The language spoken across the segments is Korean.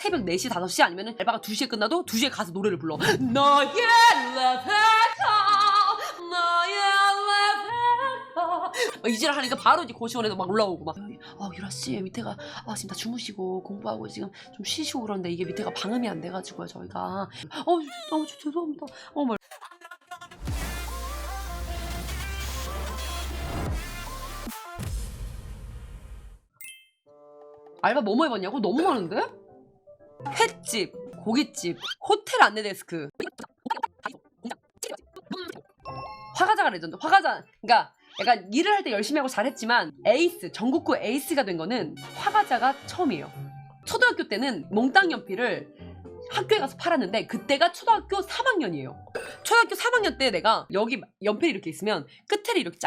새벽 4시, 5시 아니면 알바가 2시에 끝나도 2시에 가서 노래를 불러. 너의 레베카, 너의 레베카. 이지랄 하니까 바로 이제 고시원에서 막 올라오고 막 유라씨 밑에가 지금 다 주무시고 공부하고 지금 좀 쉬시고 그런데 이게 밑에가 방음이 안 돼가지고요 저희가 너무 죄송합니다. 막 알바 뭐뭐 해봤냐고? 너무 많은데? 횟집, 고깃집, 호텔 안내데스크, 화가자가 레전드. 화가자, 그러니까 약간 일을 할 때 열심히 하고 잘했지만 에이스, 전국구 에이스가 된 거는 화가자가 처음이에요. 초등학교 때는 몽땅 연필을 학교에 가서 팔았는데 그때가 초등학교 3학년이에요. 초등학교 3학년 때 내가 여기 연필이 이렇게 있으면 끝을 이렇게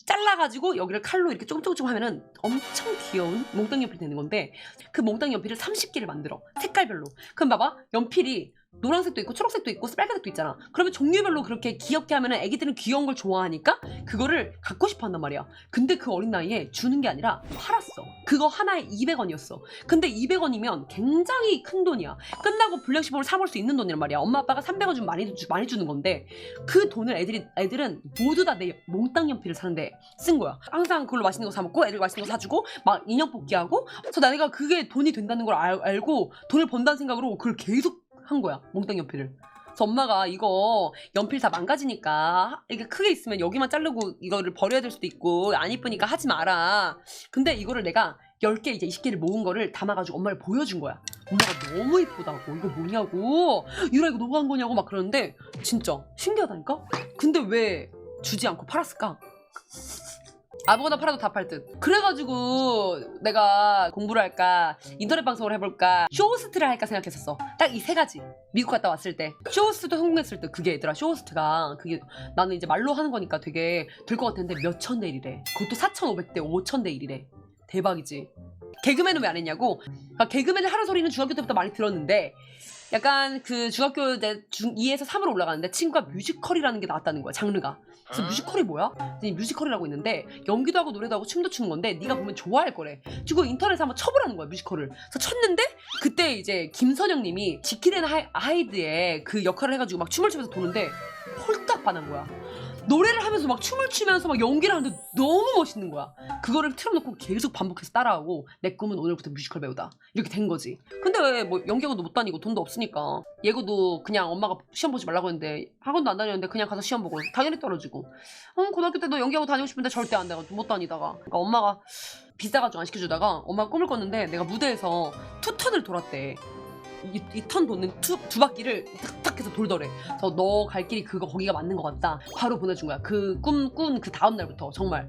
잘라가지고 여기를 칼로 이렇게 조금 하면은 엄청 귀여운 몽땅 연필이 되는 건데 그 몽땅 연필을 30개를 만들어. 색깔별로. 그럼 봐봐. 연필이 노란색도 있고 초록색도 있고 빨간색도 있잖아. 그러면 종류별로 그렇게 귀엽게 하면은 애기들은 귀여운 걸 좋아하니까 그거를 갖고 싶어 한단 말이야. 근데 그 어린 나이에 주는 게 아니라 팔았어. 그거 하나에 200원이었어. 근데 200원이면 굉장히 큰 돈이야. 끝나고 불량식품을 사볼 수 있는 돈이란 말이야. 엄마 아빠가 300원 주면 많이 주는 건데 그 돈을 애들은 모두 다 내 몽땅 연필을 사는데 쓴 거야. 항상 그걸로 맛있는 거 사 먹고 애들 맛있는 거 사주고 막 인형 뽑기 하고. 그래서 내가 그게 돈이 된다는 걸 알고 돈을 번다는 생각으로 그걸 계속 한 거야. 몽땅 연필을. 그래서 엄마가 이거 연필 다 망가지니까 이게 크게 있으면 여기만 자르고 이거를 버려야 될 수도 있고 안 이쁘니까 하지 마라. 근데 이거를 내가 10개 이제 20개를 모은 거를 담아가지고 엄마를 보여준 거야. 엄마가 너무 이쁘다고 이거 뭐냐고 유라 이거 너가 한 거냐고 막 그러는데 진짜 신기하다니까? 근데 왜 주지 않고 팔았을까? 아무거나 팔아도 다 팔 듯. 그래가지고 내가 공부를 할까 인터넷 방송을 해볼까 쇼호스트를 할까 생각했었어. 딱 이 세 가지. 미국 갔다 왔을 때 쇼호스트도 성공했을 때 그게 얘들아 쇼호스트가 그게 나는 이제 말로 하는 거니까 되게 될 것 같았는데 몇천 대 1이래. 그것도 4,500대 5,000 대 1이래. 대박이지. 개그맨은 왜 안 했냐고. 그러니까 개그맨을 하는 소리는 중학교 때부터 많이 들었는데 약간 그 중학교 이제 중2에서 3으로 올라가는데 친구가 뮤지컬이라는 게 나왔다는 거야. 장르가. 그래서 뮤지컬이 뭐야? 뮤지컬이라고 있는데 연기도 하고 노래도 하고 춤도 추는 건데 네가 보면 좋아할 거래. 그리고 인터넷에 한번 쳐보라는 거야 뮤지컬을. 그래서 쳤는데 그때 이제 김선영 님이 지킬 앤 하이드의 그 역할을 해가지고 막 춤을 추면서 도는데 홀딱 반한 거야. 노래를 하면서 막 춤을 추면서 막 연기를 하는데 너무 멋있는 거야. 그거를 틀어놓고 계속 반복해서 따라하고 내 꿈은 오늘부터 뮤지컬 배우다 이렇게 된 거지. 근데 왜 뭐 연기학원도 못 다니고 돈도 없으니까 예고도 그냥 엄마가 시험 보지 말라고 했는데 학원도 안 다녔는데 그냥 가서 시험 보고 당연히 떨어지고 고등학교 때도 연기학원 다니고 싶은데 절대 안 돼가지고 못 다니다가 그러니까 엄마가 비싸가지고 안 시켜주다가 엄마가 꿈을 꿨는데 내가 무대에서 2턴을 돌았대. 이 턴 도는 두 바퀴를 탁탁 해서 돌더래. 그래서 너 갈 길이 거기가 맞는 것 같다. 바로 보내준 거야. 그 꿈 꾼 그 다음날부터 정말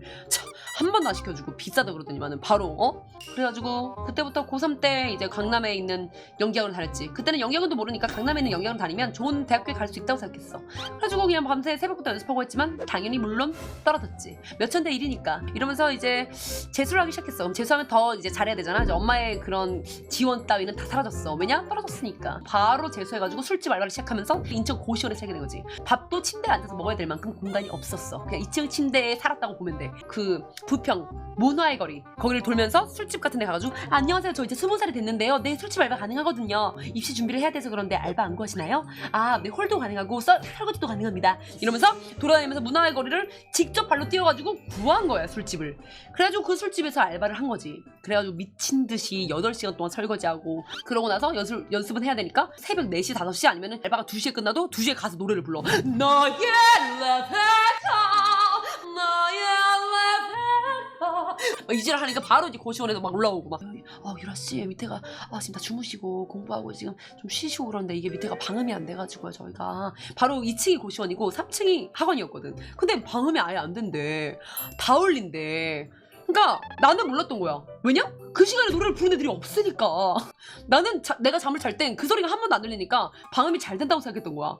한 번도 안 시켜주고 비싸다 그러더니만은 바로 그래가지고 그때부터 고3 때 이제 강남에 있는 연기학원을 다녔지. 그때는 연기학원도 모르니까 강남에 있는 연기학원 다니면 좋은 대학교에 갈 수 있다고 생각했어. 그래가지고 그냥 밤새 새벽부터 연습하고 했지만 당연히 물론 떨어졌지. 몇천 대 1이니까 이러면서 이제 재수를 하기 시작했어. 그럼 재수하면 더 이제 잘해야 되잖아. 이제 엄마의 그런 지원 따위는 다 사라졌어. 왜냐? 떨어졌으니까. 바로 재수해가지고 술집 알바를 시작하면서 인천 고시원에 살게 된 거지. 밥도 침대에 앉아서 먹어야 될 만큼 공간이 없었어. 그냥 2층 침대에 살았다고 보면 돼. 그 부평 문화의 거리 거기를 돌면서 술집 같은 데 가가지고 안녕하세요 저 이제 20살이 됐는데요 네 술집 알바 가능하거든요 입시 준비를 해야 돼서 그런데 알바 안 구하시나요? 네 홀도 가능하고 설거지도 가능합니다 이러면서 돌아다니면서 문화의 거리를 직접 발로 뛰어가지고 구한 거야 술집을. 그래가지고 그 술집에서 알바를 한 거지. 그래가지고 미친 듯이 8시간 동안 설거지하고 그러고 나서 연습은 해야 되니까 새벽 4시 5시 아니면 알바가 2시에 끝나도 2시에 가서 노래를 불러. 너의 레베카 이지랄 하니까 바로 이제 고시원에서 막 올라오고 막 유라씨 밑에가 지금 다 주무시고 공부하고 지금 좀 쉬시고 그런데 이게 밑에가 방음이 안 돼가지고요 저희가 바로 2층이 고시원이고 3층이 학원이었거든. 근데 방음이 아예 안 된대. 다 울린대. 그러니까 나는 몰랐던 거야. 왜냐? 그 시간에 노래를 부르는 애들이 없으니까. 나는 내가 잠을 잘 땐 그 소리가 한 번도 안 들리니까 방음이 잘 된다고 생각했던 거야.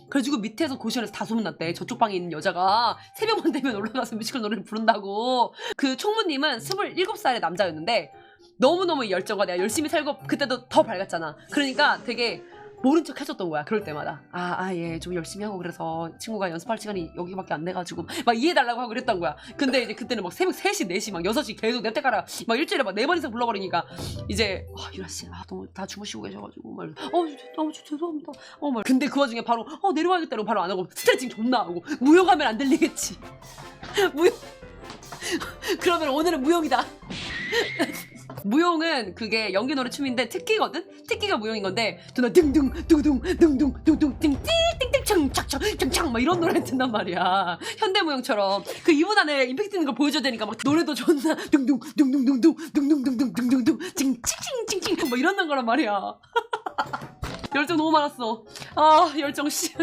그래가지고 밑에서 고시원에서 다 소문났대. 저쪽 방에 있는 여자가 새벽만 되면 올라가서 뮤지컬 노래를 부른다고. 그 총무님은 27살의 남자였는데 너무너무 이 열정과 내가 열심히 살고 그때도 더 밝았잖아. 그러니까 되게 모른 척 해줬던 거야. 그럴 때마다 예, 좀 열심히 하고 그래서 친구가 연습할 시간이 여기밖에 안 돼가지고 막 이해해달라고 하고 그랬던 거야. 근데 이제 그때는 막 새벽 3시 4시 막 6시 계속 냅대가라 막 일주일에 막 4번 이상 불러버리니까 이제 유라씨 너무 다 주무시고 계셔가지고 막 너무 죄송합니다 막 근데 그 와중에 바로 내려와야겠다 이러고 바로 안 하고 스트레칭 존나 하고 무용하면 안 들리겠지. 무용 그러면 오늘은 무용이다. 무용은 그게 연기 노래 춤인데 특기거든? 특기가 무용인 건데 누나 등등 두둥 등둥 두둥 띵띵띵띵 창착창 창창 막 이런 노래 듣단 말이야. 현대무용처럼 그 2분 안에 임팩트 있는 걸 보여줘야 되니까 막 노래도 존나 등둥 둥둥둥둥 둥둥둥둥둥둥 찡찡찡찡찡 뭐 이러는 거란 말이야. 열정 너무 많았어. 열정 씨.